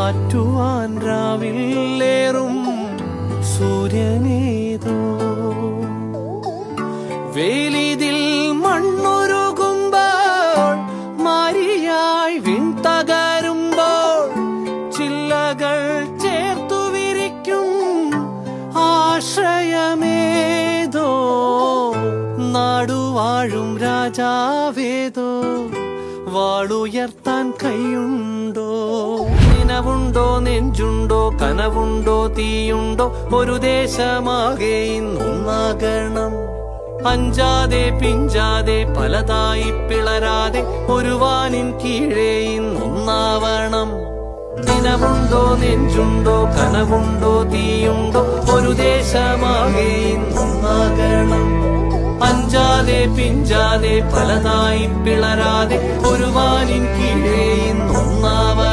മാറ്റുവാൻ രാവിലേറും സൂര്യനേതോ വേലിതിൽ മണ്ണുരുകുമ്പോൾ മാരിയായി വിൺതകരുമ്പോൾ ചില്ലകൾ ചേർത്തു വിരിക്കും ആശ്രയമേതോ നാടുവാഴും രാജാവേതോ വാളുയർത്താൻ കൈയുണ്ടോ നിനവുണ്ടോ നെഞ്ചുണ്ടോ കനവുണ്ടോ തീയുണ്ടോ ഒരു ദേശമാകെ ഇന്നൊന്നാകണം അഞ്ചാതെ പിഞ്ചാതെ പലതായി പിളരാതെ ഒരു വാനിൻ കീഴേ ഇന്നൊന്നാവണം നിനവുണ്ടോ നെഞ്ചുണ്ടോ കനവുണ്ടോ തീയുണ്ടോ ഒരു ദേശമാകെ ഇന്നൊന്നാകണം അഞ്ചാതെ പിഞ്ചാതെ പലതായി പിളരാതെ ഒരു വാനിൻ കീഴേ ഇന്നൊന്നാവണം